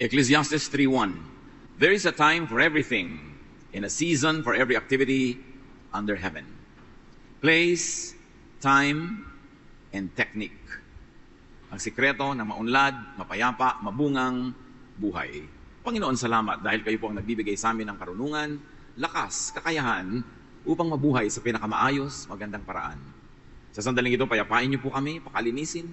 Ecclesiastes 3:1. There is a time for everything, and a season for every activity under heaven. Place, time, and technique. Ang sikreto ng maunlad, mapayapa, mabungang buhay. Panginoon, salamat dahil kayo po ang nagbibigay sa amin ng karunungan, lakas, kakayahan upang mabuhay sa pinakamaayos, magandang paraan. Sa sandaling ito, payapain niyo po kami, pakalinisin,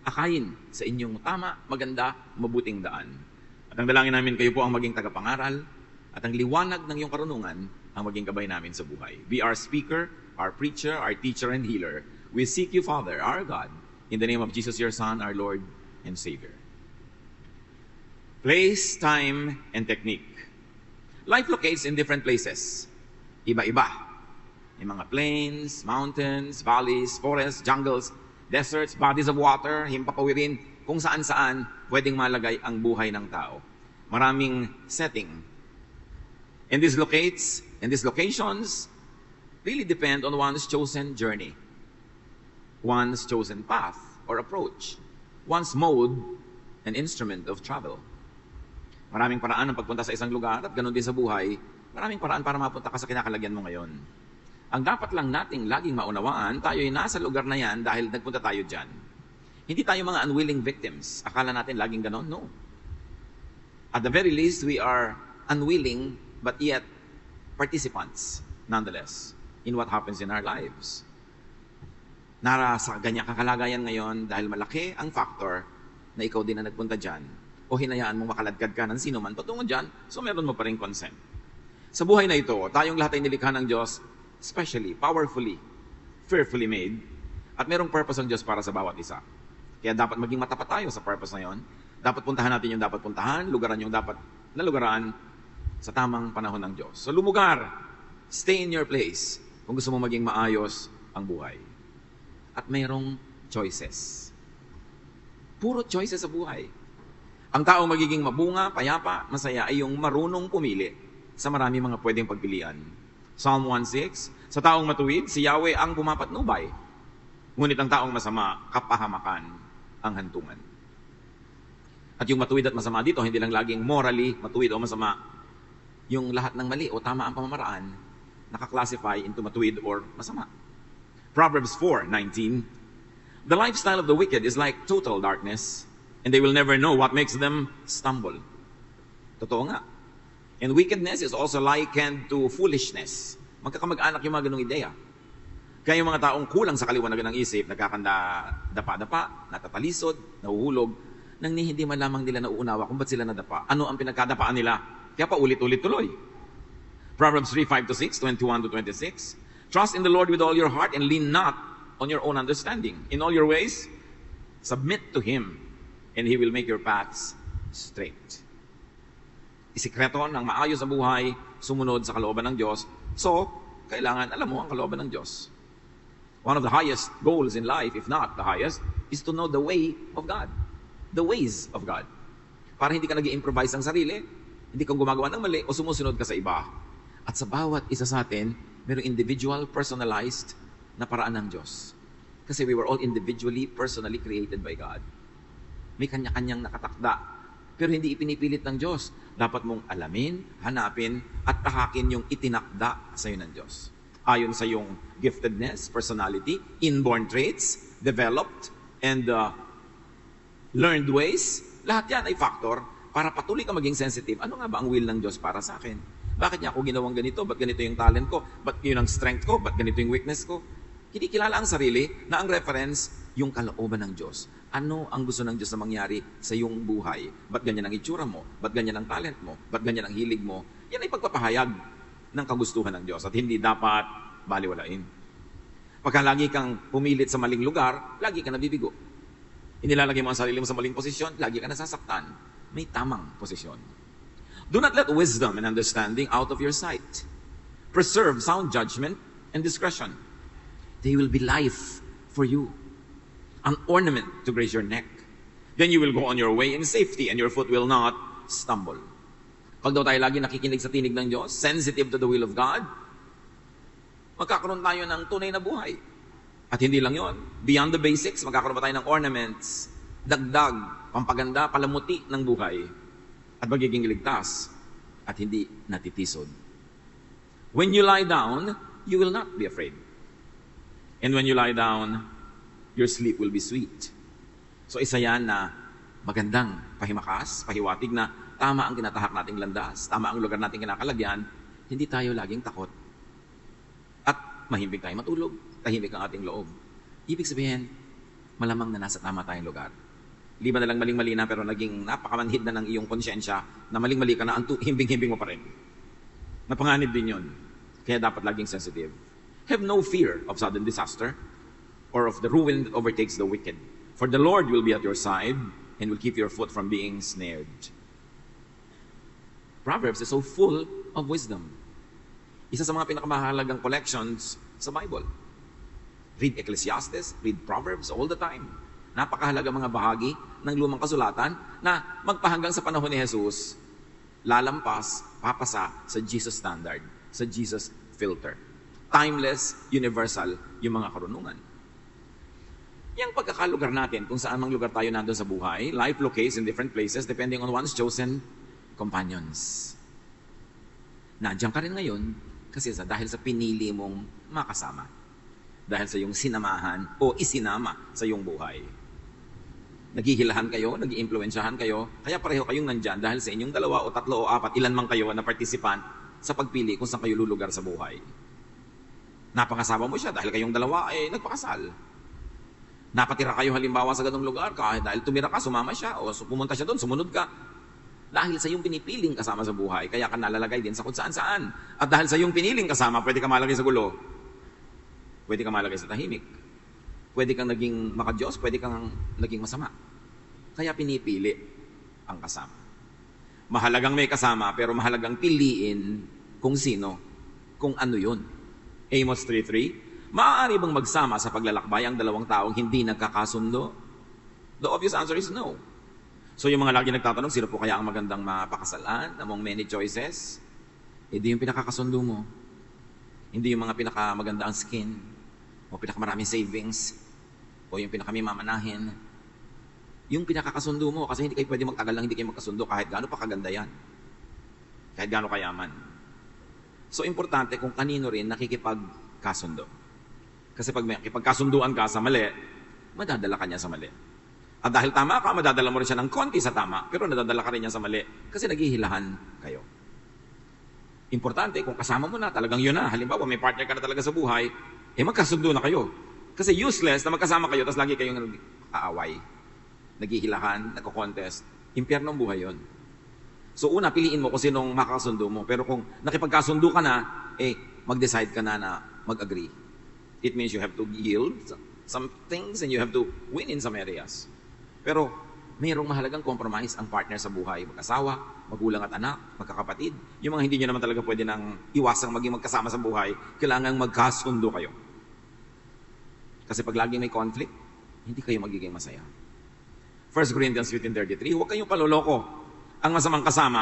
akayin sa inyong tama, maganda, mabuting daan. At ang dalangin namin, kayo po ang maging tagapangaral at ang liwanag ng iyong karunungan ang maging gabay namin sa buhay. Be our speaker, our preacher, our teacher, and healer. We seek you, Father, our God, in the name of Jesus, your Son, our Lord and Savior. Place, time, and technique. Life locates in different places. Iba-iba. May mga plains, mountains, valleys, forests, jungles, deserts, bodies of water, himpapawirin, kung saan-saan pwedeng malagay ang buhay ng tao. Maraming setting. And these locations really depend on one's chosen journey, one's chosen path or approach, one's mode and instrument of travel. Maraming paraan ng pagpunta sa isang lugar at ganoon din sa buhay, maraming paraan para mapunta ka sa kinakalagyan mo ngayon. Ang dapat lang nating laging maunawaan, tayo ay nasa lugar na yan dahil nagpunta tayo dyan. Hindi tayo mga unwilling victims. Akala natin laging ganon? No. At the very least, we are unwilling but yet participants nonetheless in what happens in our lives. Nasa ganyang kakalagayan ngayon dahil malaki ang factor na ikaw din na nagpunta dyan o hinayaan mong makaladkad ka ng sino man patungo dyan, so meron mo pa rin consent. Sa buhay na ito, tayong lahat ay nilikha ng Diyos, specially, powerfully, fearfully made, at merong purpose ang Diyos para sa bawat isa. Kaya dapat maging matapat tayo sa purpose na yon. Dapat puntahan natin yung dapat puntahan, lugaran yung dapat na lugaran sa tamang panahon ng Diyos. So lumugar, stay in your place kung gusto mo maging maayos ang buhay. At mayroong choices. Puro choices sa buhay. Ang taong magiging mabunga, payapa, masaya ay yung marunong pumili sa marami mga pwedeng pagpilian. Psalm 1:6, sa taong matuwid, si Yahweh ang pumapatnubay. Ngunit ang taong masama, kapahamakan ang hantungan. At yung matuwid at masama dito, hindi lang laging morally matuwid o masama. Yung lahat ng mali o tama ang pamamaraan, naka-classify into matuwid or masama. Proverbs 4:19, the lifestyle of the wicked is like total darkness, and they will never know what makes them stumble. Totoo nga. And wickedness is also likened to foolishness. Magkakamag-anak yung mga ganung ideya. Kaya yung mga taong kulang sa kaliwanagan ng isip, nagkakanda dapa-dapa, natatalisod, nahuhulog, nang hindi man lamang nila nauunawa kung ba't sila nadapa. Ano ang pinagkadapaan nila? Kaya pa ulit-ulit tuloy. Proverbs 3:5-6, 21-26, trust in the Lord with all your heart and lean not on your own understanding. In all your ways, submit to Him, and He will make your paths straight. Isikreto ng maayos na buhay, sumunod sa kalooban ng Diyos. So, kailangan alam mo ang kalooban ng Diyos. One of the highest goals in life, if not the highest, is to know the way of God. The ways of God. Para hindi ka nag-i-improvise ng sarili, hindi kang gumagawa ng mali o sumusunod ka sa iba. At sa bawat isa sa atin, mayroong individual, personalized na paraan ng Diyos. Kasi we were all individually, personally created by God. May kanya-kanyang nakatakda. Pero hindi ipinipilit ng Diyos. Dapat mong alamin, hanapin, at tahakin yung itinakda sa iyo ng Diyos. Ayon sa yung giftedness, personality, inborn traits, developed, and learned ways. Lahat yan ay factor para patuloy ka maging sensitive. Ano nga ba ang will ng Diyos para sa akin? Bakit niya ako ginawang ganito? Ba't ganito yung talent ko? Ba't yun ang strength ko? Ba't ganito yung weakness ko? Kinikilala ang sarili na ang reference, yung kalooban ng Diyos. Ano ang gusto ng Diyos na mangyari sa iyong buhay? Ba't ganyan ang itsura mo? Ba't ganyan ang talent mo? Ba't ganyan ang hilig mo? Yan ay pagpapahayag ng kagustuhan ng Diyos at hindi dapat baliwalain. Pagka lagi kang pumilit sa maling lugar, lagi ka nabibigo. Inilalagay mo ang sarili mo sa maling posisyon, lagi ka nasasaktan. May tamang posisyon. Do not let wisdom and understanding out of your sight. Preserve sound judgment and discretion. They will be life for you, an ornament to grace your neck. Then you will go on your way in safety and your foot will not stumble. Pag daw tayo lagi nakikinig sa tinig ng Diyos, sensitive to the will of God, magkakaroon tayo ng tunay na buhay. At hindi lang yon, beyond the basics, magkakaroon pa tayo ng ornaments, dagdag, pampaganda, palamuti ng buhay. at magiging ligtas at hindi natitisod. When you lie down, you will not be afraid. And when you lie down, your sleep will be sweet. So isa yan na magandang pahimakas, pahiwatig na tama ang tinatahak nating landas, tama ang lugar nating kinakalagyan, hindi tayo laging takot. At mahimbing tayo matulog, tahimik ang ating loob. Ibig sabihin, malamang na nasa tama tayong lugar. Liban na lang maling-mali na pero naging napakamanhid na ng iyong konsyensya na maling-mali ka na, himbing-himbing mo pa rin. Napanganib din yun. Kaya dapat laging sensitive. Have no fear of sudden disaster or of the ruin that overtakes the wicked. For the Lord will be at your side and will keep your foot from being snared. Proverbs is so full of wisdom. Isa sa mga pinakamahalagang collections sa Bible. Read Ecclesiastes, read Proverbs all the time. Napakahalaga mga bahagi ng lumang kasulatan na magpahanggang sa panahon ni Jesus, lalampas, papasa sa Jesus standard, sa Jesus filter. Timeless, universal, yung mga karunungan. Yung pagkakalugar natin, kung saan mang lugar tayo nandun sa buhay, life locates in different places depending on one's chosen companions. Nandiyan ka rin ngayon kasi dahil sa pinili mong makasama. Dahil sa iyong sinamahan o isinama sa iyong buhay. Naghihilahan kayo, nag-iimpluwensyahan kayo, kaya pareho kayong nandyan dahil sa inyong 2 o 3 o 4, ilan man kayo na participant sa pagpili kung saan kayo lulugar sa buhay. Napakasama mo siya dahil kayong 2 nagpakasal. Napatira kayo halimbawa sa ganung lugar kahit dahil tumira ka, sumama siya o pumunta siya doon, sumunod ka. Dahil sa iyong pinipiling kasama sa buhay, kaya ka nalalagay din sa kung saan-saan. At dahil sa iyong piniling kasama, pwede ka malagay sa gulo. Pwede ka malagay sa tahimik. Pwede kang naging makadiyos, pwede kang naging masama. Kaya pinipili ang kasama. Mahalagang may kasama, pero mahalagang piliin kung sino, kung ano yun. Amos 3:3, maaari bang magsama sa paglalakbay ang 2 taong hindi nagkakasundo? The obvious answer is no. So yung mga lagi nagtatanong, sino po kaya ang magandang mapakasalan among many choices? Hindi yung pinakakasundo mo. Hindi yung mga pinakamaganda ang skin, o pinakamaraming savings, o yung pinakamimamanahin. Yung pinakakasundo mo, kasi hindi kayo pwede magtagal lang, hindi kayo magkasundo kahit gaano pa kaganda yan. Kahit gaano kayaman. So, importante kung kanino rin nakikipagkasundo. Kasi pag may nakikipagkasunduan ka sa mali, madadala ka niya sa mali. At dahil tama ka, madadala mo rin siya ng konti sa tama, pero nadadala ka rin niya sa mali kasi naghihilahan kayo. Importante, kung kasama mo na, talagang yun na. Halimbawa, may partner ka na talaga sa buhay, magkasundo na kayo. Kasi useless na magkasama kayo, tapos lagi kayong nag-aaway, naghihilahan, nagko-contest. Impyerno ang buhay yun. So una, piliin mo kung sinong makakasundo mo. Pero kung nakipagkasundo ka na, mag-decide ka na mag-agree. It means you have to yield some things and you have to win in some areas. Pero mayroong mahalagang compromise ang partner sa buhay. Mag-asawa, magulang at anak, magkakapatid. Yung mga hindi nyo naman talaga pwede nang iwasang maging magkasama sa buhay, kailangang magkasundo kayo. Kasi pag laging may conflict, hindi kayo magiging masaya. 1 Corinthians 15:33, huwag kayong paloloko. Ang masamang kasama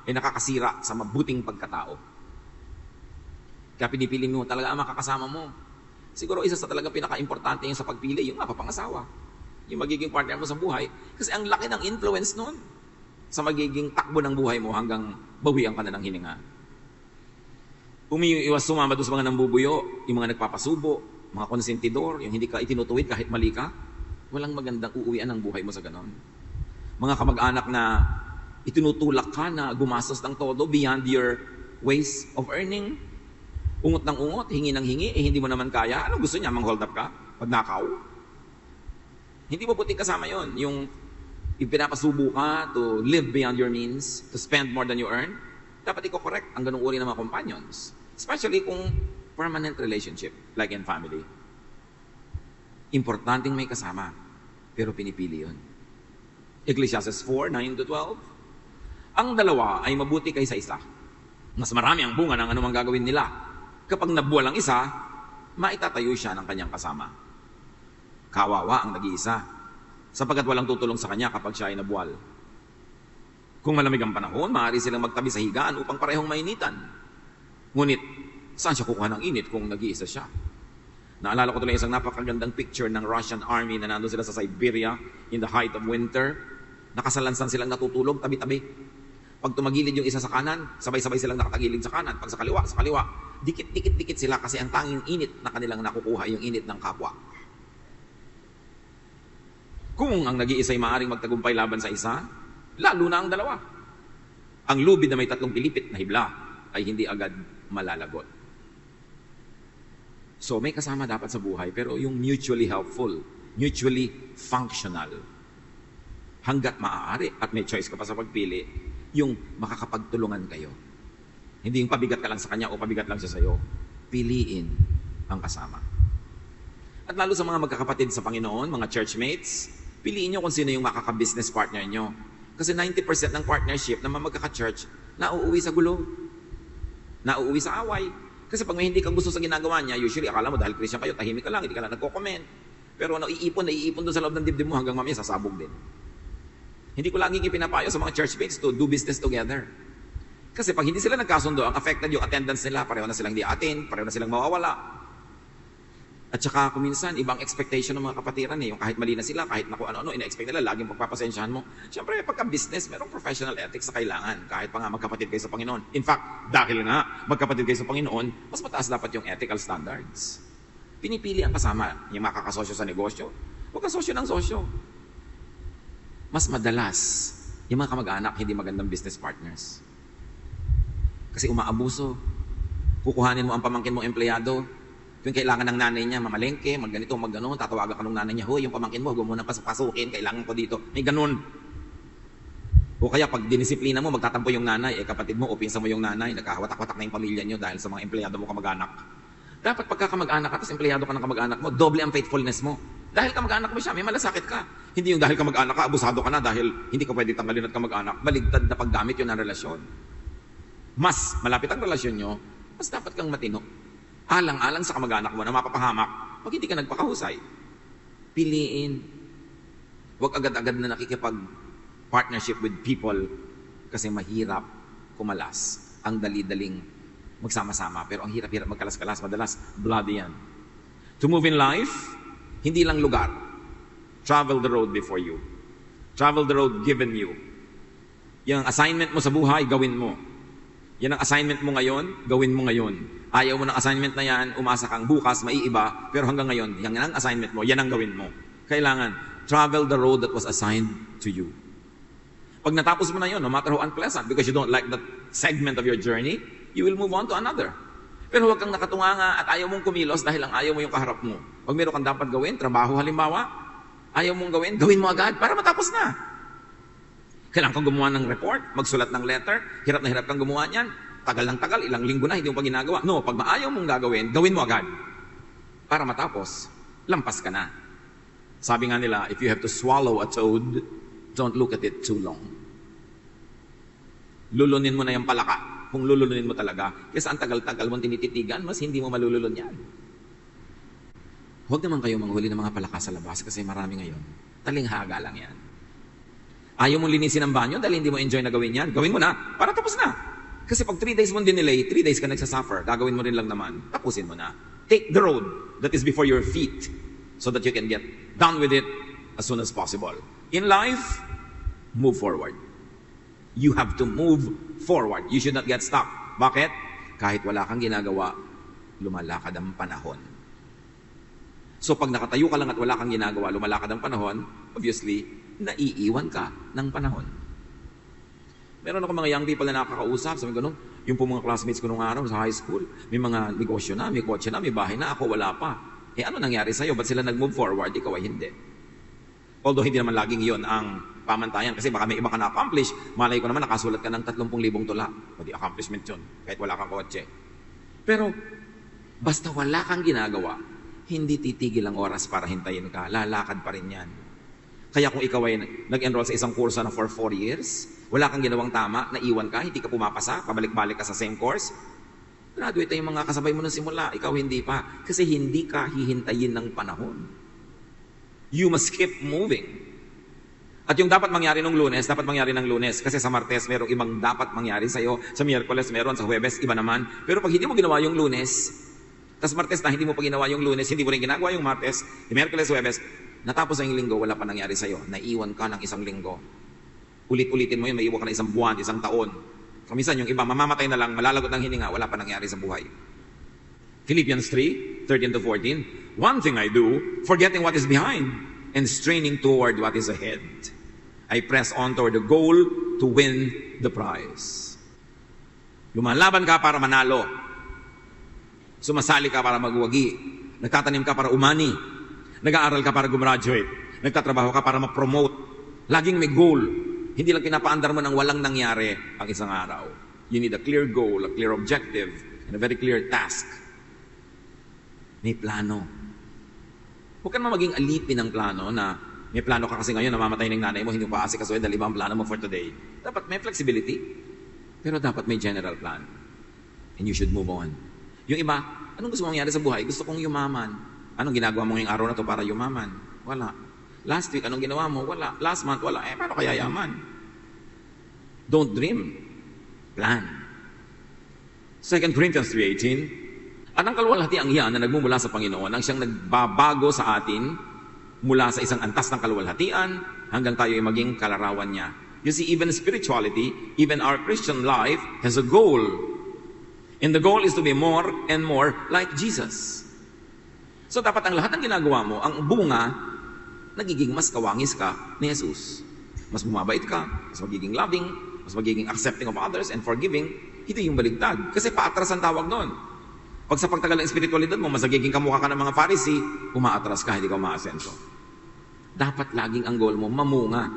ay nakakasira sa mabuting pagkatao. Kaya pinipili mo talaga ang makakasama mo. Siguro isa sa talaga pinaka-importante yung sa pagpili, yung mapapangasawa. Yung magiging partner mo sa buhay. Kasi ang laki ng influence nun sa magiging takbo ng buhay mo hanggang bawian ka na ng hininga. Umiiwas sumama doon sa mga nambubuyo, yung mga nagpapasubo, mga konsentidor, yung hindi ka itinutuwid kahit mali ka. Walang magandang uuwian ng buhay mo sa ganon. Mga kamag-anak na itinutulak ka na gumastos ng todo beyond your ways of earning. Ungot ng ungot, hingi ng hingi, hindi mo naman kaya. Anong gusto niya? Mang-hold up ka? Pagnakaw? Hindi mo puting kasama yon. Yung ipinapasubo ka to live beyond your means, to spend more than you earn, dapat i-correct ang ganung uri ng mga companions. Especially kung permanent relationship, like in family. Importanteng may kasama, pero pinipili yun. Ecclesiastes 4:9-12, ang 2 ay mabuti kaysa isa. Mas marami ang bunga ng anumang gagawin nila. Kapag nabuwal ang isa, maitatayo siya ng kanyang kasama. Kawawa ang nag-iisa, sapagkat walang tutulong sa kanya kapag siya ay nabuwal. Kung malamig ang panahon, maaari silang magtabi sa higaan upang parehong mainitan. Ngunit, saan siya kukuha ng init kung nag-iisa siya? Naalala ko tuloy isang napakagandang picture ng Russian army na nandun sila sa Siberia in the height of winter. Nakasalansan silang natutulog, tabi-tabi. Pag tumagilid yung isa sa kanan, sabay-sabay silang nakatagilid sa kanan. Pag sa kaliwa, dikit-dikit sila kasi ang tanging init na kanilang nakukuha, yung init ng kapwa. Kung ang nag-iisa'y maaaring magtagumpay laban sa isa, lalo na ang dalawa. Ang lubid na may tatlong pilipit na hibla ay hindi agad malalagot. So may kasama dapat sa buhay, pero yung mutually helpful, mutually functional. Hanggat maaari at may choice ka pa sa pagpili, yung makakapagtulungan kayo. Hindi yung pabigat ka lang sa kanya o pabigat lang siya sa'yo. Piliin ang kasama. At lalo sa mga magkakapatid sa Panginoon, mga churchmates, piliin nyo kung sino yung makaka-business partner nyo. Kasi 90% ng partnership ng mga magkaka-church, nauuwi sa gulo. Nauuwi sa away. Kasi pag may hindi ka gusto sa ginagawa niya, usually akala mo dahil Christian kayo, tahimik ka lang, hindi ka lang nagko-comment. Pero naiipon doon sa loob ng dibdib mo hanggang mamaya sasabog din. Hindi ko laging ipinapayo sa mga churchmates to do business together. Kasi pag hindi sila nagkasundo, ang affected yung attendance nila, pareho na silang di-attend, pareho na silang mawawala. At saka kuminsan, ibang expectation ng mga kapatiran yung kahit mali na sila, kahit na kung ano-ano, ina-expect nila, laging pagpapasensyahan mo. Siyempre, pagka-business, merong professional ethics na kailangan, kahit pa nga magkapatid kayo sa Panginoon. In fact, dahil nga magkapatid kayo sa Panginoon, mas mataas dapat yung ethical standards. Pinipili ang kasama, yung makakasosyo sa negosyo. Huwag kasosyo ng sosyo. Mas madalas, yung mga kamag-anak, hindi magandang business partners. Kasi umaabuso. Kukuhanin mo ang pamangkin mong empleyado. Kung kailangan ng nanay niya, mamalengke, magganito, maggano, tatawagan ka ng nanay niya, hoy, yung pamangkin mo, huwag mo muna pasapasukin, kailangan ko dito. May ganun. O kaya pag dinisiplina mo, magtatampo yung nanay, kapatid mo, o pinsan mo yung nanay, nagkahawatak-watak na yung pamilya niyo dahil sa mga empleyado mo kamag-anak. Dapat pagka kamag-anak ka, tapos empleyado ka ng kamag-anak mo, doble ang faithfulness mo. Dahil kamag-anak mo siya, may malasakit ka. Hindi yung dahil kamag-anak ka, abusado ka na dahil hindi ka pwede tanggalin at kamag-anak. Baligtad na paggamit yun ng relasyon. Mas malapit ang relasyon nyo, mas dapat kang matino. Alang-alang sa kamag-anak mo na mapapahamak pag hindi ka nagpakahusay. Piliin. Huwag agad-agad na nakikipag-partnership with people kasi mahirap kumalas. Ang dali-daling magsama-sama. Pero ang hirap-hirap magkalas-kalas. Madalas, bloody yan. To move in life, hindi lang lugar. Travel the road before you. Travel the road given you. Yung assignment mo sa buhay, gawin mo. Yan ang assignment mo ngayon, gawin mo ngayon. Ayaw mo ng assignment na yan, umasa kang bukas, maiiba, pero hanggang ngayon, yan ang assignment mo, yan ang gawin mo. Kailangan, travel the road that was assigned to you. Pag natapos mo na yun, no matter how unpleasant, because you don't like that segment of your journey, you will move on to another. Pero huwag kang nakatunganga at ayaw mong kumilos dahil ang ayaw mo yung kaharap mo. Pag meron kang dapat gawin, trabaho halimbawa, ayaw mong gawin, gawin mo agad para matapos na. Kailangan kang gumawa ng report, magsulat ng letter, hirap na hirap kang gumawa niyan, tagal ng tagal, ilang linggo na, hindi mo pa ginagawa. No, pag maayaw mong gagawin, gawin mo agad. Para matapos, lampas ka na. Sabi nga nila, if you have to swallow a toad, don't look at it too long. Lulunin mo na yung palaka, kung lulunin mo talaga. Kasi ang tagal-tagal mong tinititigan, mas hindi mo malululun yan. Huwag naman kayo manghuli ng mga palaka sa labas kasi marami ngayon. Talinghaga lang yan. Ayaw mong linisin ang banyo dahil hindi mo enjoy na gawin yan. Gawin mo na, para tapos na. Kasi pag 3 days mo dinelay, 3 days ka nagsasuffer, gagawin mo rin lang naman, tapusin mo na. Take the road that is before your feet so that you can get done with it as soon as possible. In life, move forward. You have to move forward. You should not get stuck. Bakit? Kahit wala kang ginagawa, lumalakad ang panahon. So pag nakatayo ka lang at wala kang ginagawa, lumalakad ang panahon, obviously, naiiwan ka ng panahon. Meron ako mga young people na nakakausap, sabi ko, yung po mga classmates ko nung araw sa high school, may mga negosyo na, may kotse na, may bahay na, ako wala pa. Ano nangyari sa'yo? Ba't sila nag-move forward? Ikaw ay hindi. Although hindi naman laging iyon ang pamantayan kasi baka may iba ka na-accomplish, malay ko naman nakasulat ka ng 30,000 tula. O di accomplishment yun, kahit wala kang kotse. Pero, basta wala kang ginagawa, hindi titigil ang oras para hintayin ka. Lalakad pa rin yan. Kaya kung ikaw ay nag-enroll sa isang kurso na for 4 years, wala kang ginawang tama, naiwan ka, hindi ka pumapasa, pabalik-balik ka sa same course, graduate na yung mga kasabay mo nung simula, ikaw hindi pa. Kasi hindi ka hihintayin ng panahon. You must keep moving. At yung dapat mangyari nung Lunes, dapat mangyari ng Lunes. Kasi sa Martes, merong ibang dapat mangyari sa'yo. Sa Miyerkules, meron. Sa Huwebes, iba naman. Pero pag hindi mo ginawa yung Lunes, tas Martes na hindi mo pa ginawa yung Lunes, hindi mo rin ginagawa yung Martes, yung Miyerkules, Huwebes, natapos ang linggo, wala pa nangyari sa'yo. Naiwan ka ng isang linggo. Ulit-ulitin mo yun, may iwan ka na isang buwan, isang taon. Kamisan yung iba, mamamatay na lang, malalagot ng hininga, wala pa nangyari sa buhay. Philippians 3:13-14, one thing I do, forgetting what is behind, and straining toward what is ahead. I press on toward the goal to win the prize. Lumalaban ka para manalo. Sumasali ka para magwagi. Nagtatanim ka para umani. Nag-aaral ka para gumraduate. Nagtatrabaho ka para ma-promote. Laging may goal. Hindi lang pinapaandar mo ng walang nangyari ang isang araw. You need a clear goal, a clear objective, and a very clear task. May plano. Huwag ka naman maging alipin ng plano na may plano ka kasi ngayon, namamatay ng nanay mo, hindi mo paasikaso dahil iba ang plano mo for today. Dapat may flexibility, pero dapat may general plan. And you should move on. Yung iba, anong gusto mong mangyari sa buhay? Gusto kong yumaman. Anong ginagawa mo ngayong araw na to para yumaman? Wala. Last week, anong ginawa mo? Wala. Last month, wala. Paano kaya yaman? Don't dream. Plan. 2 Corinthians 3:18, at ang kaluwalhatiang iyan na nagmumula sa Panginoon ang siyang nagbabago sa atin mula sa isang antas ng kaluwalhatian hanggang tayo ay maging kalarawan niya. You see, even spirituality, even our Christian life has a goal. And the goal is to be more and more like Jesus. So dapat ang lahat ng ginagawa mo, ang bunga, nagiging mas kawangis ka ni Jesus. Mas bumabait ka, mas magiging loving, mas magiging accepting of others and forgiving, hindi yung baligtad. Kasi paatras ang tawag doon. Pag sa pagtagal ng espiritualidad mo, mas nagiging kamukha ka ng mga Pharisee, umaatras ka, hindi ka umaasenso. Dapat laging ang goal mo, mamunga.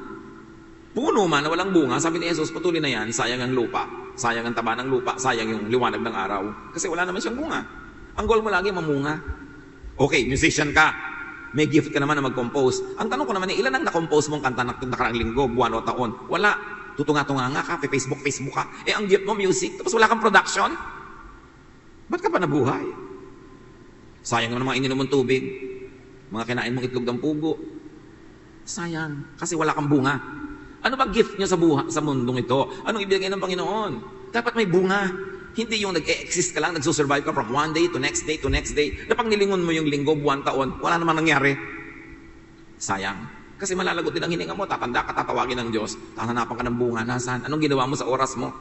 Puno man na walang bunga, sabi ni Jesus, patuloy na yan, sayang ang lupa, sayang ang taba ng lupa, sayang yung liwanag ng araw. Kasi wala naman siyang bunga. Ang goal mo lagi, mamunga. Okay, musician ka. May gift ka naman na mag-compose. Ang tanong ko naman, ilan ang na-compose mong kanta nakarang linggo, buwan o taon? Wala. Tutunga-tunga nga ka, Facebook ka. Ang gift mo, music. Tapos wala kang production. Ba't ka pa nabuhay? Sayang naman mga ininom mong tubig. Mga kinain mong itlog ng pugo. Sayang. Kasi wala kang bunga. Ano ba gift niya sa mundong ito? Anong ibigay ng Panginoon? Dapat may bunga. Hindi yung nag-e-exist ka lang, nagsusurvive ka from one day to next day to next day. Na pag nilingon mo yung linggo, buwan, taon, wala namang nangyari. Sayang. Kasi malalagot din ang hininga mo, tatanda ka, tatawagin ng Diyos, tahanapan ka ng bunga, nasaan? Anong ginawa mo sa oras mo?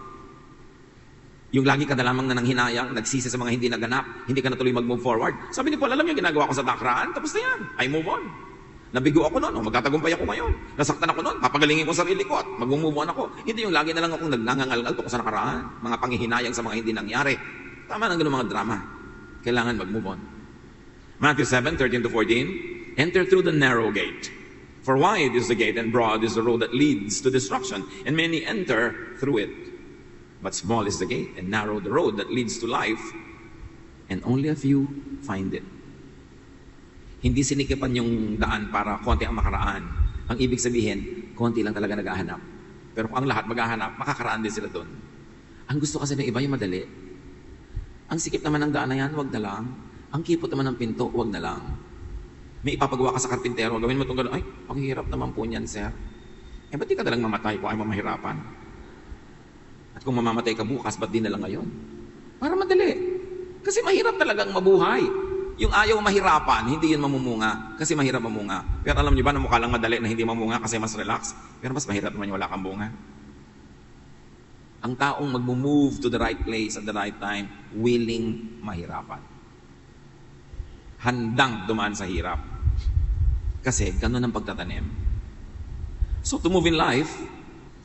Yung lagi ka na lamang na nanghinayang, nagsisi sa mga hindi naganap, hindi ka na tuloy mag-move forward. Sabi ni Paul, alam niyo, ginagawa ko sa dakraan, tapos na yan, I move on. Nabigo ako noon, magtatagumpay ako ngayon. Nasaktan ako noon, papagalingin ko sarili ko at mag-move on ako. Hindi yung lagi na lang akong nagngangal-ngal tungkol sa nakaraan, mga panghihinayang sa mga hindi nangyari. Tama ng ganung mga drama. Kailangan mag-move on. Matthew 7:13-14, enter through the narrow gate. For wide is the gate and broad is the road that leads to destruction, and many enter through it. But small is the gate and narrow the road that leads to life, and only a few find it. Hindi sinikipan yung daan para konti ang makaraan. Ang ibig sabihin, konti lang talaga naghahanap. Pero kung ang lahat maghahanap, makakaraan din sila doon. Ang gusto kasi ng iba yung madali. Ang sikip naman ng daan na yan, wag na lang. Ang kipot naman ng pinto, wag na lang. May ipapagawa ka sa karpintero, gawin mo itong gano'n, ay, ang hirap naman po niyan, sir. Ba't di ka nalang mamatay kung ay mamahirapan? At kung mamamatay ka bukas, ba't di na lang ngayon? Para madali. Kasi mahirap talagang mabuhay. Yung ayaw mahirapan, hindi yun mamumunga. Kasi mahirap mamunga. Pero alam niyo ba na mukha lang madali na hindi mamunga kasi mas relax? Pero mas mahirap naman yung wala kang bunga. Ang taong mag-move to the right place at the right time, willing mahirapan. Handang dumaan sa hirap. Kasi ganun ang pagtatanim. So to move in life,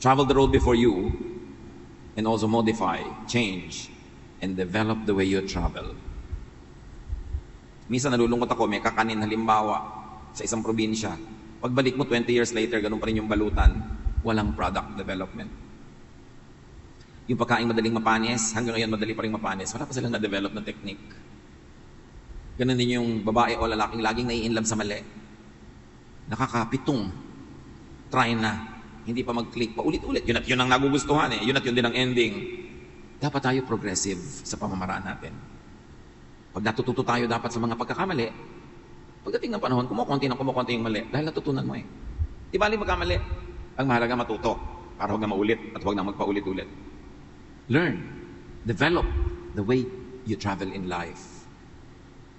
travel the road before you and also modify, change, and develop the way you travel. Minsan nalulungkot ako, may kakanin halimbawa sa isang probinsya. Pagbalik mo 20 years later, ganun pa rin yung balutan, walang product development. Yung pagkain madaling mapanis, hanggang ngayon madali pa rin mapanis, wala pa silang na-develop na technique. Ganun din yung babae o lalaking laging nai-inlove sa mali. Nakakapitong. Try na. Hindi pa mag-click. Paulit-ulit. Yun at yun ang nagugustuhan eh. Yun at yun din ang ending. Dapat tayo progressive sa pamamaraan natin. Pag natututo tayo dapat sa mga pagkakamali, pagdating ng panahon, kumukunti yung mali. Dahil natutunan mo eh. Di bali magkamali. Ang mahalaga matuto. Para huwag na maulit at huwag na magpaulit-ulit. Learn. Develop the way you travel in life.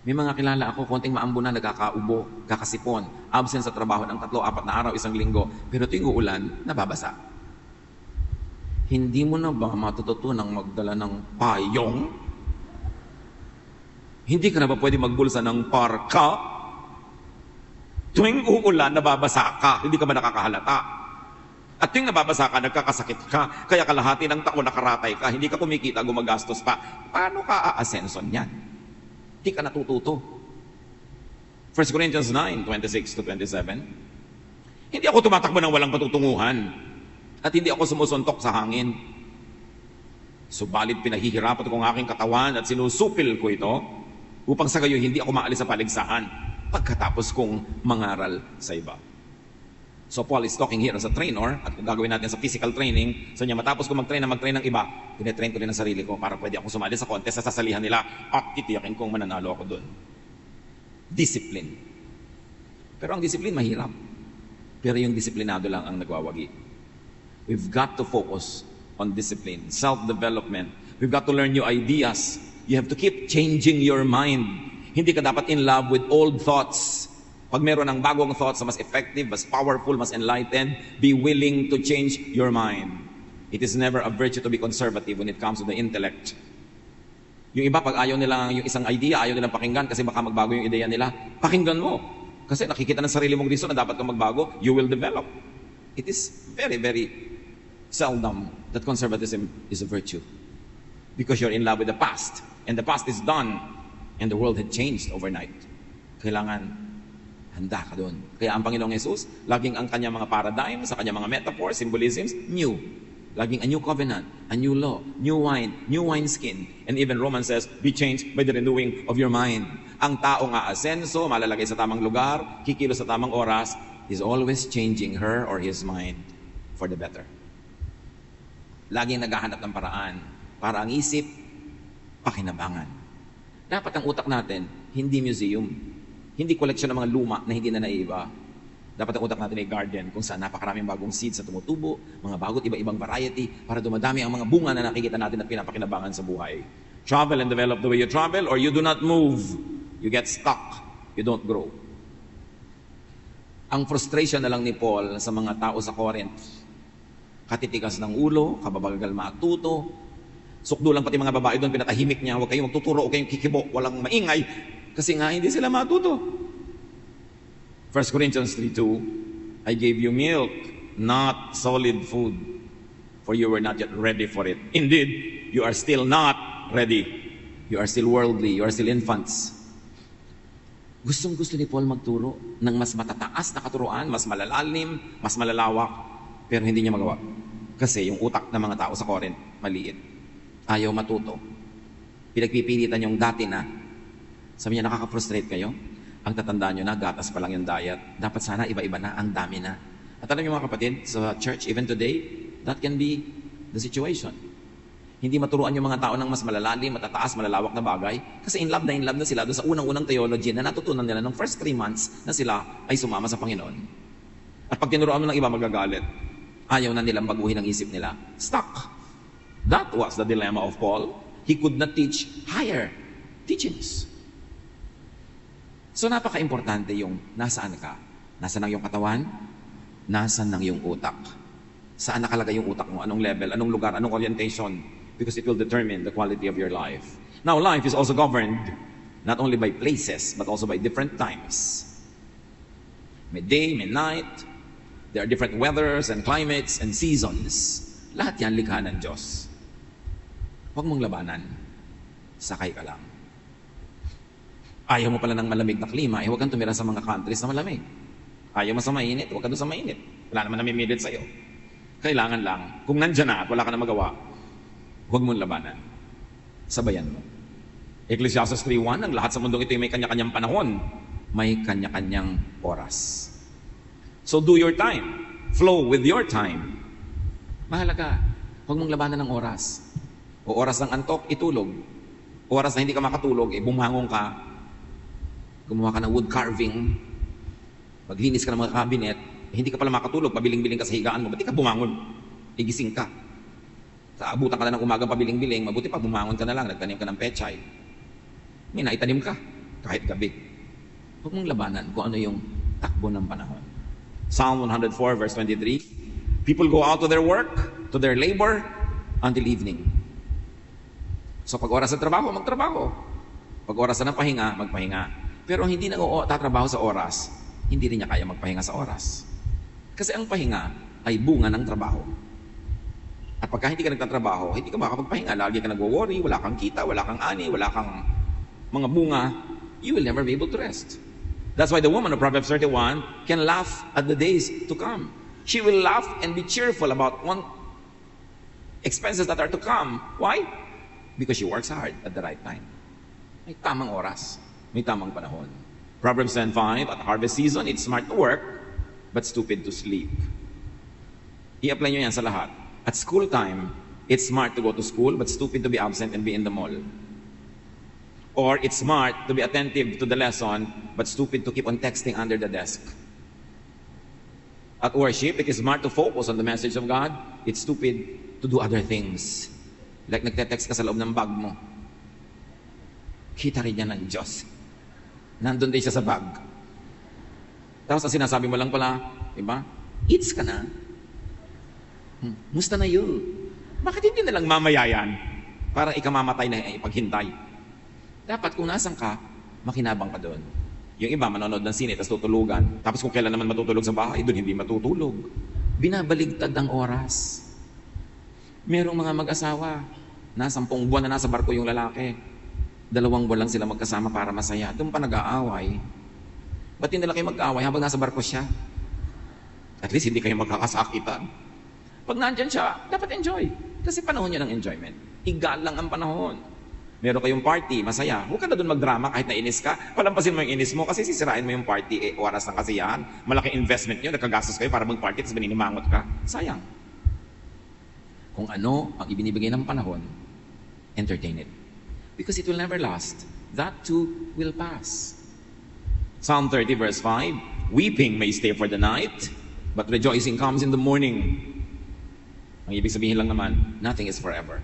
May mga kilala ako, konting maambo na, nagkakaubo, kakasipon, absent sa trabaho ng 3-4 na araw, isang linggo. Pero tuwing uulan, nababasa. Hindi mo na ba matututunang magdala ng payong? Hindi ka na ba pwede magbulsa ng parka? Tuwing uulan, nababasa ka, hindi ka ba nakakahalata? At tuwing nababasa ka, nagkakasakit ka, kaya kalahati ng taon nakaratay ka, hindi ka kumikita, gumagastos pa. Paano ka aasenson yan? Hindi ka natututo. 1 Corinthians 9, 26 to 27. Hindi ako tumatakbo ng walang patutunguhan. At hindi ako sumusuntok sa hangin. Subalit pinahihirapan ko ang aking katawan at sinusupil ko ito upang sa gayon hindi ako maalis sa paligsahan pagkatapos kong mangaral sa iba. So Paul is talking here as a trainer, at kung gagawin natin sa physical training, so niya matapos ko mag-train ng iba, tinetrain ko rin ang sarili ko para pwede ako sumali sa contest sa sasalihan nila at titiyakin kong mananalo ako doon. Discipline. Pero ang discipline mahirap. Pero yung disiplinado lang ang nagwawagi. We've got to focus on discipline, self-development. We've got to learn new ideas. You have to keep changing your mind. Hindi ka dapat in love with old thoughts. Pag meron ng bagong thoughts na mas effective, mas powerful, mas enlightened, be willing to change your mind. It is never a virtue to be conservative when it comes to the intellect. Yung iba, pag ayaw nila yung isang idea, ayaw nilang pakinggan kasi baka magbago yung ideya nila, pakinggan mo. Kasi nakikita ng sarili mong reason na dapat kang magbago, you will develop. It is very, very seldom that conservatism is a virtue. Because you're in love with the past. And the past is done. And the world had changed overnight. Kailangan handa ka doon. Kaya ang Panginoong Jesus, laging ang kanyang mga paradigms, sa kanyang mga metaphors, symbolisms, new. Laging a new covenant, a new law, new wineskin. And even Romans says, be changed by the renewing of your mind. Ang taong aasenso, malalagay sa tamang lugar, kikilos sa tamang oras, is always changing her or his mind for the better. Laging naghahanap ng paraan para ang isip, pakinabangan. Dapat ang utak natin, hindi museum. Hindi koleksyon ng mga luma na hindi na naiiba. Dapat ang utak natin ay garden kung saan napakaraming bagong seeds na tumutubo, mga bagot, iba-ibang variety, para dumadami ang mga bunga na nakikita natin at pinapakinabangan sa buhay. Travel and develop the way you travel, or you do not move. You get stuck. You don't grow. Ang frustration na lang ni Paul sa mga tao sa Corinth, katitigas ng ulo, kababagal matuto, sukdo lang pati mga babae doon, pinatahimik niya, huwag kayong magtuturo, huwag kayong kikibo, walang maingay, kasi nga hindi sila matuto. 1 Corinthians 3:2, I gave you milk, not solid food, for you were not yet ready for it. Indeed, you are still not ready. You are still worldly, you are still infants. Gustong-gusto ni Paul magturo ng mas matataas na katuruan, mas malalalim, mas malalawak, pero hindi niya magawa. Kasi yung utak ng mga tao sa Corinth, maliit. Ayaw matuto. Pinagpipilitan yung dati na. Sabi niya, nakaka-frustrate kayo? Ang tatandaan nyo na, gatas pa lang yung diet. Dapat sana iba-iba na, ang dami na. At alam niyo mga kapatid, sa church, even today, that can be the situation. Hindi maturuan yung mga tao ng mas malalalim, matataas, malalawak na bagay. Kasi in love na sila doon sa unang-unang theology na natutunan nila ng first 3 months na sila ay sumama sa Panginoon. At pag tinuruan mo ng iba, magagalit. Ayaw na nilang baguhin ang isip nila. Stuck. That was the dilemma of Paul. He could not teach higher teachings. So napaka-importante yung nasaan ka. Nasaan ang iyong katawan? Nasaan ang iyong utak? Saan nakalagay yung utak mo? Anong level? Anong lugar? Anong orientation? Because it will determine the quality of your life. Now, life is also governed not only by places, but also by different times. May day, may night. There are different weathers and climates and seasons. Lahat yan likha ng Diyos. Huwag mong labanan. Sakay ka lang. Ayaw mo pala ng malamig na klima, huwag kang tumira sa mga countries na malamig. Ayaw mo sa mainit, huwag ka doon sa mainit. Wala naman namimilit sa'yo. Kailangan lang, kung nandyan na at wala ka na magawa, huwag mong labanan. Sabayan mo. Ecclesiastes 3:1, ang lahat sa mundong ito ay may kanya-kanyang panahon, may kanya-kanyang oras. So do your time. Flow with your time. Mahalaga, huwag mong labanan ng oras. O oras ng antok, itulog. Oras na hindi ka makatulog, bumangon ka, gumawa ka ng wood carving, maglinis ka ng mga cabinet, hindi ka pala makatulog, pabiling-biling ka sa higaan mo, ba't di ka bumangon? Igising ka. Sa abutan ka na ng umagang pabiling-biling, mabuti pa, bumangon ka na lang, nagtanim ka ng pechay. May naitanim ka, kahit gabi. Huwag mong labanan kung ano yung takbo ng panahon. Psalm 104 verse 23, people go out to their work, to their labor, until evening. So pag oras ng trabaho, magtrabaho. Pag oras ng pahinga, magpahinga. Pero ang hindi tatrabaho sa oras, hindi rin niya kaya magpahinga sa oras. Kasi ang pahinga ay bunga ng trabaho. At pagka hindi ka nagtatrabaho, hindi ka makakapagpahinga. Lagi ka nagwo-worry, wala kang kita, wala kang ani, wala kang mga bunga, you will never be able to rest. That's why the woman of Proverbs 31 can laugh at the days to come. She will laugh and be cheerful about expenses that are to come. Why? Because she works hard at the right time. May tamang oras, may tamang panahon. Proverbs 10:5, at harvest season, it's smart to work, but stupid to sleep. I-apply nyo yan sa lahat. At school time, it's smart to go to school, but stupid to be absent and be in the mall. Or it's smart to be attentive to the lesson, but stupid to keep on texting under the desk. At worship, it is smart to focus on the message of God. It's stupid to do other things. Like nagte-text ka sa loob ng bag mo. Kita rin niya ng Diyos. Nandun din siya sa bag. Tapos ang sinasabi mo lang pala, diba? Eats ka na. Musta na yun? Bakit hindi nalang mamaya yan? Parang ikamamatay na ipaghintay. Dapat kung nasan ka, makinabang ka doon. Yung iba, manonood ng sine, tapos tutulugan. Tapos kung kailan naman matutulog sa bahay, doon hindi matutulog. Binabaligtad ang oras. Merong mga mag-asawa, na 10 buwan na nasa barko yung lalaki. 2 buwan lang sila magkasama para masaya. Doon pa nag-aaway. Ba't hindi nila kayo mag-aaway habang nasa barko siya? At least hindi kayo magkakasakitan. Pag nandyan siya, dapat enjoy. Kasi panahon niya ng enjoyment. Igalang ang panahon. Meron kayong party, masaya. Huwag ka na doon magdrama kahit nainis ka. Palampasin mo yung inis mo kasi sisirain mo yung party, oras ng kasiyahan. Malaking investment nyo, nagkagastos kayo para mag-party, tapos maninimangot ka. Sayang. Kung ano ang ibinibigay ng panahon, entertain it. Because it will never last. That too will pass. Psalm 30 verse 5, weeping may stay for the night, but rejoicing comes in the morning. Ang ibig sabihin lang naman, nothing is forever.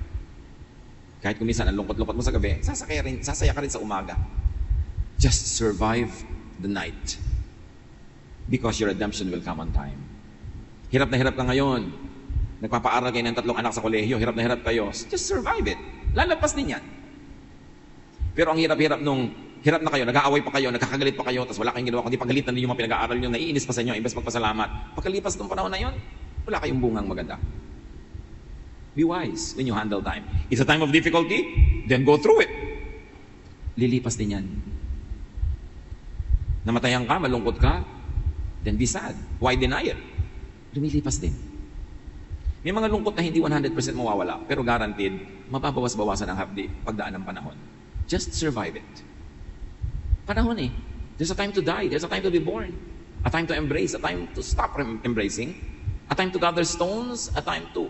Kahit kung minsan ang lungkot-lungkot mo sa gabi, sasaya ka rin sa umaga. Just survive the night. Because your redemption will come on time. Hirap na hirap ka ngayon. Nagpapaaral kayo ng 3 anak sa kolehiyo, hirap na hirap kayo. Just survive it. Lalagpas din yan. Pero ang hirap-hirap hirap na kayo, nag-aaway pa kayo, nagkakagalit pa kayo, tapos wala kayong ginawa, kundi pagalitan din yung mga pinag-aaral nyo, naiinis pa sa inyo, imbes magpasalamat. Pagkalipas ng panahon na yun, wala kayong bungang maganda. Be wise when you handle time. It's a time of difficulty, then go through it. Lilipas din yan. Namatayan ka, malungkot ka, then be sad. Why deny it? Lumilipas din. May mga lungkot na hindi 100% mawawala, pero guaranteed, mababawas-bawasan ang hapdi pagdaan ng panahon. Just survive it. Panahon eh. There's a time to die. There's a time to be born. A time to embrace. A time to stop embracing. A time to gather stones. A time to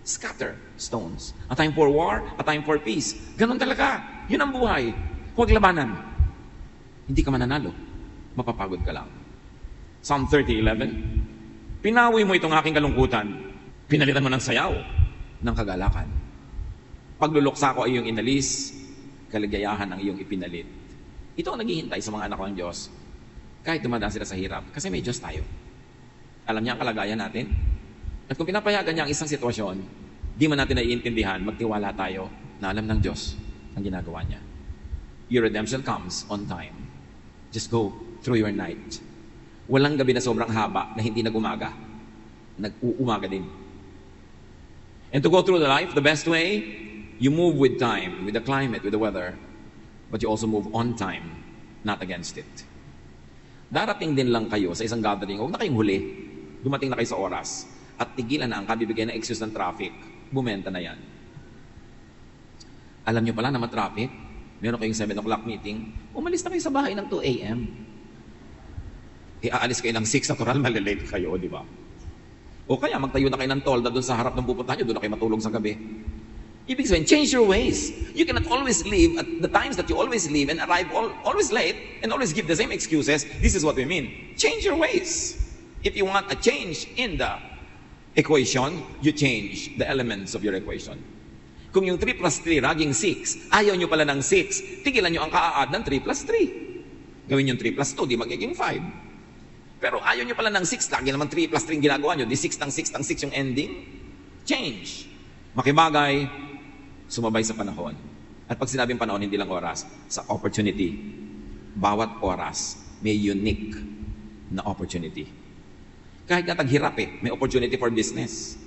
scatter stones. A time for war. A time for peace. Ganon talaga. Yun ang buhay. Huwag labanan. Hindi ka mananalo. Mapapagod ka lang. Psalm 30:11. Pinawi mo itong aking kalungkutan. Pinalitan mo ng sayaw ng kagalakan. Pagluluksa ko ay iyong inalis. Kaligayahan ang iyong ipinalit. Ito ang naghihintay sa mga anak ng Diyos. Kahit dumadaan sila sa hirap. Kasi may Diyos tayo. Alam niya ang kalagayan natin. At kung pinapayagan niya ang isang sitwasyon, di man natin naiintindihan, magtiwala tayo na alam ng Diyos ang ginagawa niya. Your redemption comes on time. Just go through your night. Walang gabi na sobrang haba na hindi nag-umaga. Nag-uumaga din. And to go through the life, the best way, you move with time, with the climate, with the weather, but you also move on time, not against it. Darating din lang kayo sa isang gathering, huwag na kayong huli. Dumating na kayo sa oras. At tigilan na ang kabibigay na excuse ng traffic. Bumenta na yan. Alam nyo pala na matraffic, meron kayong 7 o'clock meeting, umalis na kayo sa bahay ng 2 a.m. Aalis kayo ng 6, natural, malilate kayo, di ba? O kaya magtayo na kayo ng tolda doon sa harap ng pupuntahan nyo, doon na kayo matulog sa gabi. Ibig sabihin, change your ways. You cannot always live at the times that you always live and arrive always late and always give the same excuses. This is what we mean. Change your ways. If you want a change in the equation, you change the elements of your equation. Kung yung 3 plus 3 laging 6, ayaw nyo pala ng 6, tigilan nyo ang ka-add ng 3 plus 3. Gawin yung 3 plus 2, di magiging 5. Pero ayaw nyo pala ng 6, lagi naman 3 plus 3 ginagawa nyo, di 6 ng 6 ng 6 yung ending. Change. Makibagay, sumabay sa panahon. At pag sinabing panahon, hindi lang oras, sa opportunity. Bawat oras, may unique na opportunity. Kahit nga taghirap may opportunity for business.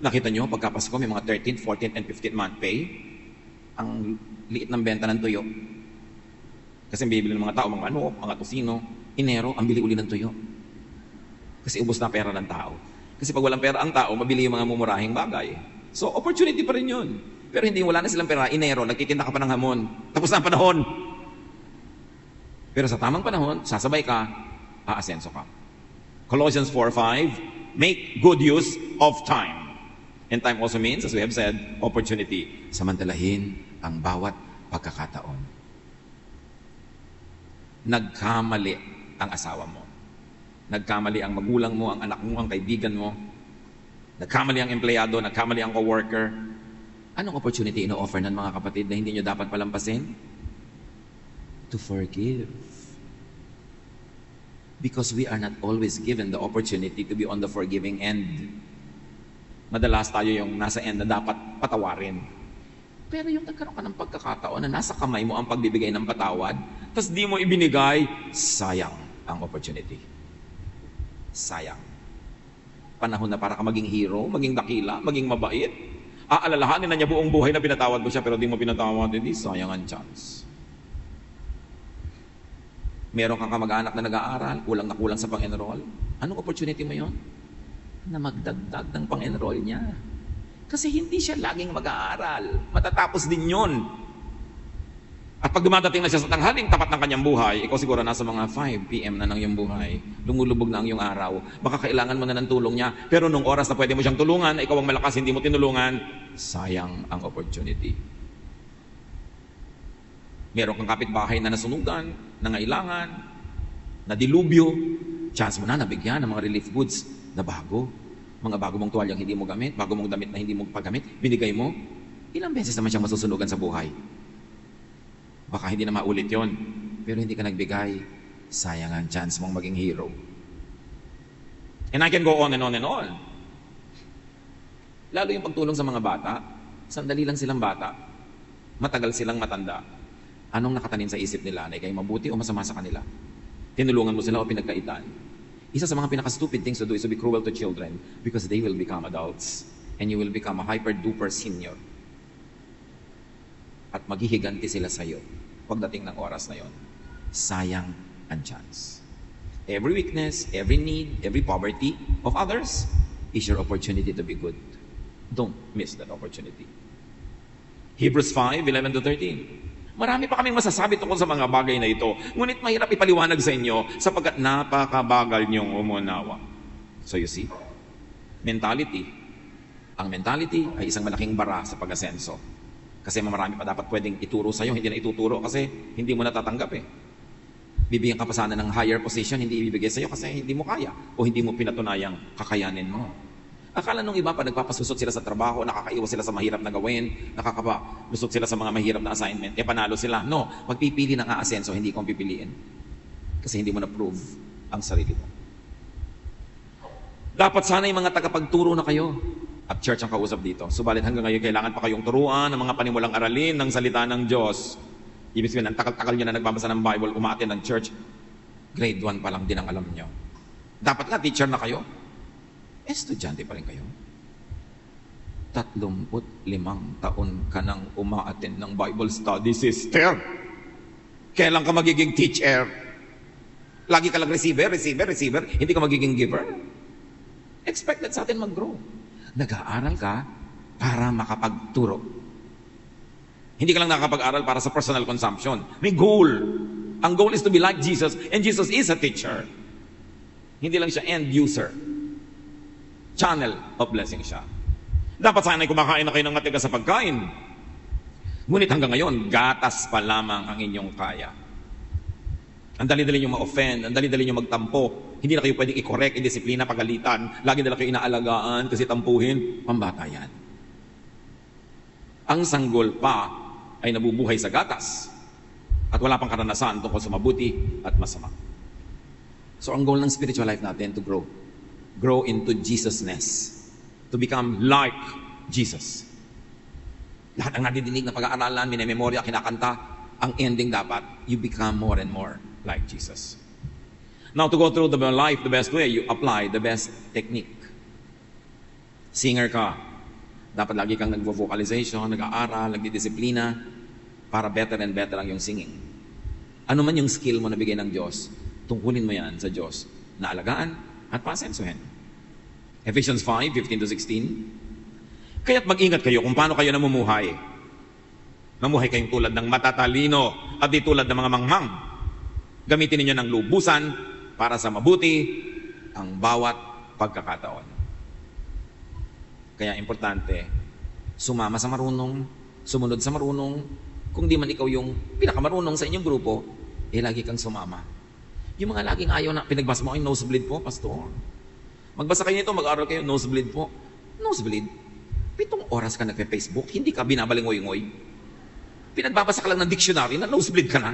Nakita nyo, pagkapasko, may mga 13th, 14th, and 15th month pay. Ang liit ng benta ng tuyo. Kasi bibili ng mga tao, mga manok, mga tosino. Enero, ang bili uli ng tuyo. Kasi ubos na pera ng tao. Kasi pag walang pera ang tao, mabili yung mga mumurahing bagay. So, opportunity pa rin yun. Pero hindi, wala na silang pera. Enero, nagtitinda ka pa ng hamon. Tapos na ang panahon. Pero sa tamang panahon, sasabay ka, aasenso ka. Colossians 4:5, make good use of time. And time also means, as we have said, opportunity. Samantalahin ang bawat pagkakataon. Nagkamali ang asawa mo. Nagkamali ang magulang mo, ang anak mo, ang kaibigan mo. Nagkamali ang empleyado, nagkamali ang coworker. Anong opportunity ino-offer ng mga kapatid na hindi nyo dapat palampasin? To forgive. Because we are not always given the opportunity to be on the forgiving end. Madalas tayo yung nasa end na dapat patawarin. Pero yung nagkaroon ka ng pagkakataon na nasa kamay mo ang pagbibigay ng patawad, tapos di mo ibinigay, sayang ang opportunity. Sayang. Panahon na para ka maging hero, maging dakila, maging mabait. Aalalahanin na niya buong buhay na pinatawad mo siya pero di mo pinatawad, hindi sayang ang chance. Meron kang kamag-anak na nag-aaral, kulang na kulang sa pang-enroll. Anong opportunity mo yon? Na magdagdag ng pang-enroll niya. Kasi hindi siya laging mag-aaral. Matatapos din yon. At pag dumadating na siya sa tanghaling tapat ng kanyang buhay, ikaw siguro nasa mga 5 p.m. na ng iyong buhay, lumulubog na ang iyong araw, baka kailangan mo na ng tulong niya, pero nung oras na pwede mo siyang tulungan, ikaw ang malakas, hindi mo tinulungan, sayang ang opportunity. Meron kang kapitbahay na nasunugan, nangailangan, nadilubyo, chance mo na nabigyan ng mga relief goods na bago. Mga bago mong tuwalyang hindi mo gamit, bago mong damit na hindi mo paggamit, binigay mo. Ilang beses naman siyang masusunugan sa buhay. Baka hindi na maulit yon, pero hindi ka nagbigay, sayang ang chance mong maging hero. And I can go on and on and on. Lalo yung pagtulong sa mga bata, sandali lang silang bata, matagal silang matanda. Anong nakatanim sa isip nila na ikay mabuti o masama sa kanila? Tinulungan mo sila o pinagkaitan? Isa sa mga pinaka-stupid things to do is to be cruel to children because they will become adults and you will become a hyper-duper senior. At maghihiganti sila sa iyo pagdating ng oras na yon. Sayang ang chance. Every weakness, every need, every poverty of others is your opportunity to be good. Don't miss that opportunity. Hebrews 5:11-13. Marami pa kaming masasabi tungkol sa mga bagay na ito. Ngunit mahirap ipaliwanag sa inyo sapagkat napakabagal niyong umunawa. So you see, mentality. Ang mentality ay isang malaking bara sa pag-asenso. Kasi marami pa dapat pwedeng ituro sa'yo, hindi na ituturo kasi hindi mo natatanggap Bibigyan ka pa sana ng higher position, hindi ibibigay sa'yo kasi hindi mo kaya o hindi mo pinatunayang kakayanin mo. Akala nung iba pa nagpapasusot sila sa trabaho, nakakaiwas sila sa mahirap na gawin, nakakapalusot sila sa mga mahirap na assignment, panalo sila. No, magpipili ng aasenso, hindi kong pipiliin. Kasi hindi mo na-prove ang sarili mo. Dapat sana yung mga tagapagturo na kayo. At church ang kausap dito. Subalit hanggang ngayon, kailangan pa kayong turuan ng mga panimulang aralin ng salita ng Diyos. Ibig sabihin, ang takal-takal nyo na nagbabasa ng Bible, umaattend ng church, grade 1 pa lang din ang alam nyo. Dapat nga, teacher na kayo. Estudyante pa rin kayo. 35 taon ka nang umaattend ng Bible study, sister. Kailan ka magiging teacher? Lagi ka lang receiver. Hindi ka magiging giver. Expected sa atin mag-grow. Nag-aaral ka para makapagturo. Hindi ka lang nakakapag-aral para sa personal consumption. May goal. Ang goal is to be like Jesus, and Jesus is a teacher. Hindi lang siya end user. Channel of blessing siya. Dapat sana ay kumakain na kayo ng matigas sa pagkain. Ngunit hanggang ngayon, gatas pa lamang ang inyong kaya. Ang dali-dali nyo ma-offend, ang dali-dali nyo magtampo. Hindi na kayo pwedeng i-correct, i-disiplina, pagalitan. Lagi nila kayo inaalagaan kasi tampuhin. Pambata yan. Ang sanggol pa ay nabubuhay sa gatas at wala pang karanasan tungkol sa mabuti at masama. So ang goal ng spiritual life natin to grow. Grow into Jesusness. to become like Jesus. Lahat ang nadidinig na pag-aaralan, minememorya, kinakanta, ang ending dapat, you become more and more like Jesus. Now, to go through the life the best way, you apply the best technique. Singer ka, dapat lagi kang nag-vocalization, nag-aaral, nagdidisiplina, para better and better ang yung singing. Ano man yung skill mo na bigay ng Diyos, tungkulin mo yan sa Diyos na alagaan at pasensuhin. Ephesians 5:15-16. Kaya't mag-ingat kayo kung paano kayo namumuhay. Mamuhay kayong tulad ng matatalino at di tulad ng mga mangmang. Gamitin ninyo ng lubusan para sa mabuti ang bawat pagkakataon. Kaya importante, sumama sa marunong, sumunod sa marunong. Kung di man ikaw yung pinakamarunong sa inyong grupo, lagi kang sumama. Yung mga laging ayaw na, pinagbasa mo, ay nosebleed po, pastor. Magbasa kayo nito, mag-aaral kayo, nosebleed po. Nosebleed? 7 oras ka nagpe-Facebook, hindi ka binabalingoy-ngoy. Pinagbabasa ka lang ng dictionary na nosebleed ka na.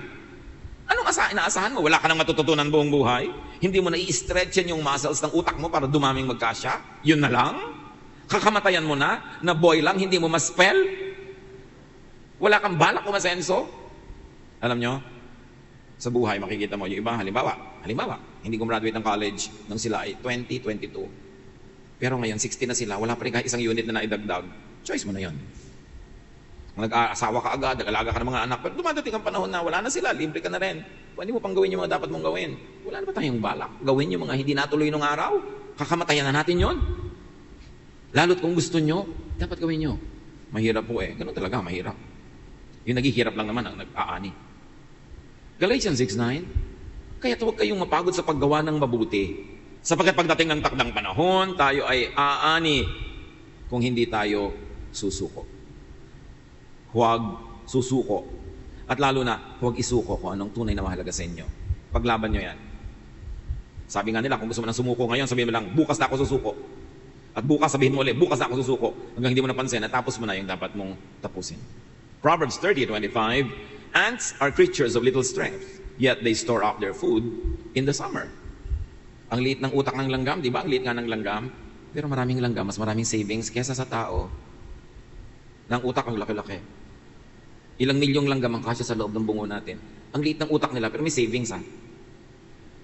Anong inaasahan mo? Wala ka nang matututunan buong buhay? Hindi mo na i-stretch yan yung muscles ng utak mo para dumaming magkasya? Yun na lang? Kakamatayan mo na boy lang, hindi mo ma-spell? Wala kang balak umasenso? Alam nyo, sa buhay makikita mo yung iba, halimbawa, hindi gumraduate ng college nang sila ay 20, 22. Pero ngayon, 60 na sila, wala pa rin kahit isang unit na naidagdag. Choice mo na yun. Nag-asawa ka agad, nag-alaga ka ng mga anak, pero dumadating ang panahon na wala na sila, libre ka na rin. Pwede mo pang gawin yung mga dapat mong gawin. Wala na ba tayong balak? Gawin yung mga hindi natuloy nung araw? Kakamatayan na natin yon. Lalo't kung gusto nyo, dapat gawin nyo. Mahirap po Ganun talaga, mahirap. Yung naghihirap lang naman ang nag-aani. Galatians 6:9, kaya't huwag kayong mapagod sa paggawa ng mabuti. Sapagkat pagdating ng takdang panahon, tayo ay aani kung hindi tayo susuko. Huwag susuko. At lalo na, huwag isuko kung anong tunay na mahalaga sa inyo. Paglaban nyo yan. Sabi nga nila, kung gusto mo nang sumuko ngayon, sabihin mo lang, bukas na ako susuko. At bukas sabihin mo ulit, bukas na ako susuko. Hanggang hindi mo napansin, natapos mo na yung dapat mong tapusin. Proverbs 30:25, ants are creatures of little strength, yet they store up their food in the summer. Ang liit ng utak ng langgam, di ba? Ang liit nga ng langgam. Pero maraming langgam, mas maraming savings kesa sa tao. Ng utak ang laki-laki. Ilang milyong langgam ang kasya sa loob ng bungo natin. Ang liit ng utak nila, pero may savings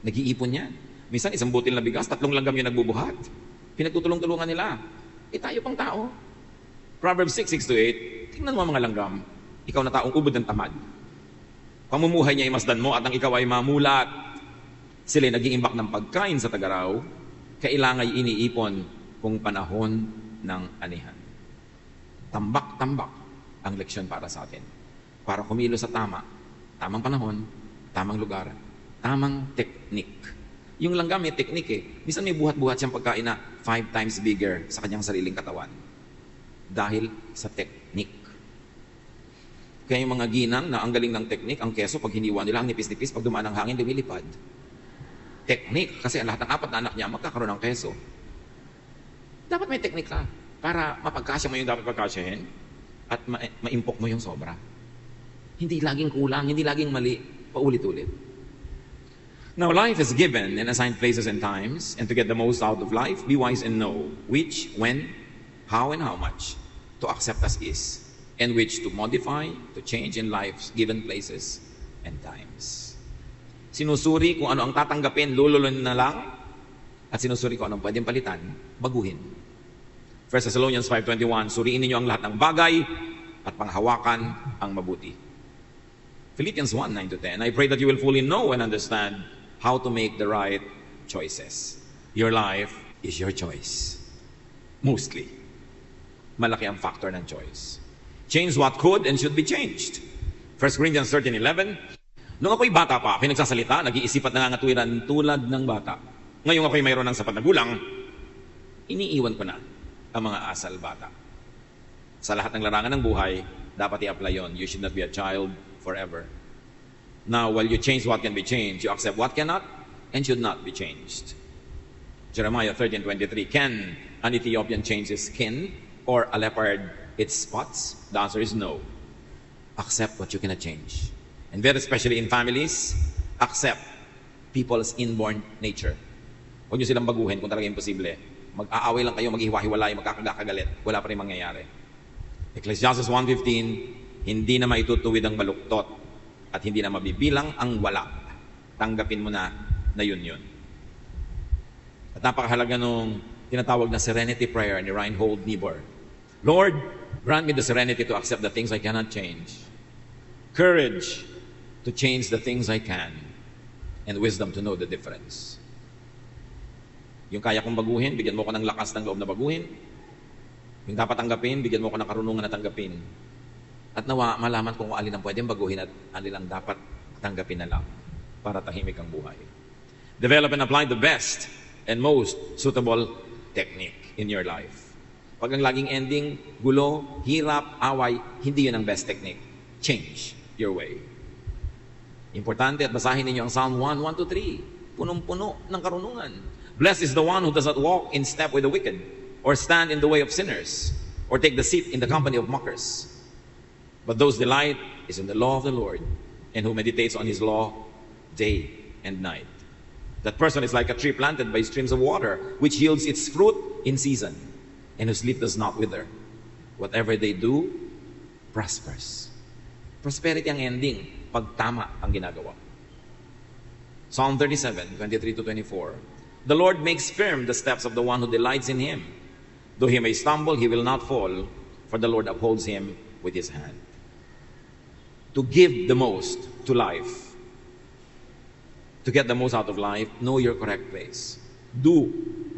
Nag-iipon yan. Minsan, isang butil na bigas, 3 langgam yung nagbubuhat. Pinagtutulong-tulungan nila. Tayo pang tao. Proverbs 6:6-8, tingnan mo ang mga langgam. Ikaw na taong ubod ng tamad. Pamumuhay niya ay masdan mo at ang ikaw ay mamulat. Sila'y nag-iimbak ng pagkain sa tagaraw, kailangay iniipon kung panahon ng anihan. Tambak-tambak ang leksyon para sa atin. Para kumilos sa tamang panahon, tamang lugar, tamang teknik. Yung langgam may teknik Minsan may buhat-buhat siyang pagkain na 5 times bigger sa kanyang sariling katawan. Dahil sa teknik. Kaya yung mga ginang na ang galing ng teknik, ang keso, pag hiniwa nila, ang nipis-nipis, pag dumaan ang hangin, lumilipad. Teknik. Kasi ang lahat ng 4 na anak niya, magkakaroon ng keso. Dapat may teknik ka para mapagkasya mo yung dapat pagkasyahin at ma-impok mo yung sobra. Hindi laging kulang, hindi laging mali, paulit-ulit. Now, life is given and assigned places and times, and to get the most out of life, be wise and know which, when, how, and how much to accept as is, and which to modify, to change in life's given places and times. Sinusuri kung ano ang tatanggapin, lululun na lang, at sinusuri kung anong pwedeng palitan, baguhin. 1 Thessalonians 5:21, suriin ninyo ang lahat ng bagay at panghawakan ang mabuti. Philippians 1:9-10, I pray that you will fully know and understand how to make the right choices. Your life is your choice. Mostly. Malaki ang factor ng choice. Change what could and should be changed. 1 Corinthians 13:11, nung ako'y bata pa, pinagsasalita, nag-iisip at nangangatuwiran tulad ng bata. Ngayong ako'y mayroon ng sapat na gulang, iniiwan ko na ang mga asal bata. Sa lahat ng larangan ng buhay, dapat i-apply yon. You should not be a child forever. Now, while you change what can be changed, you accept what cannot and should not be changed. Jeremiah 13:23, can an Ethiopian change his skin or a leopard its spots? The answer is no. Accept what you cannot change. And very especially in families, accept people's inborn nature. Huwag nyo silang baguhin kung talaga imposible. Mag-aaway lang kayo, maghiwa-hiwalay, magkakagalit. Wala pa rin mangyayari. Ecclesiastes 1:15, hindi na maitutuwid ang baluktot at hindi na mabibilang ang wala. Tanggapin mo na yun. At napakahalaga nung tinatawag na serenity prayer ni Reinhold Niebuhr. Lord, grant me the serenity to accept the things I cannot change, courage to change the things I can, and wisdom to know the difference. Yung kaya kong baguhin, bigyan mo ko ng lakas ng loob na baguhin. Yung dapat tanggapin, bigyan mo ko ng karunungan na tanggapin. At nawa, malaman ko kung alin ang pwedeng baguhin at alin ang dapat tanggapin na lang para tahimik ang buhay. Develop and apply the best and most suitable technique in your life. Pag ang laging ending, gulo, hirap, away, hindi yun ang best technique. Change your way. Importante at basahin ninyo ang Psalm 1:1-3. Punong-puno ng karunungan. Blessed is the one who does not walk in step with the wicked, or stand in the way of sinners, or take the seat in the company of mockers. But those delight is in the law of the Lord, and who meditates on his law day and night. That person is like a tree planted by streams of water, which yields its fruit in season, and whose leaf does not wither. Whatever they do, prospers. Prosperity ang ending pag tama ang ginagawa. Psalm 37:23-24. The Lord makes firm the steps of the one who delights in him. Though he may stumble, he will not fall, for the Lord upholds him with his hand. To give the most to life, to get the most out of life, know your correct place. Do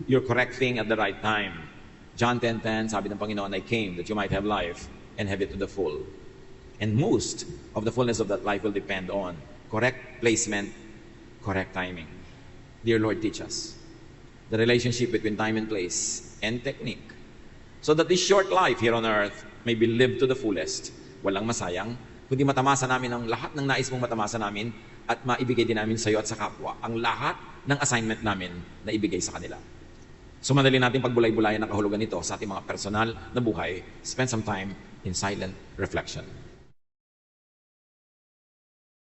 your correct thing at the right time. John 10:10, sabi ng Panginoon, I came that you might have life and have it to the full. And most of the fullness of that life will depend on correct placement, correct timing. Dear Lord, teach us the relationship between time and place and technique, so that this short life here on earth may be lived to the fullest. Walang masayang, kundi matamasa namin ang lahat ng nais mong matamasa namin at maibigay din namin sa iyo at sa kapwa ang lahat ng assignment namin na ibigay sa kanila. So madali natin pagbulay-bulayan ang kahulugan nito sa ating mga personal na buhay. Spend some time in silent reflection.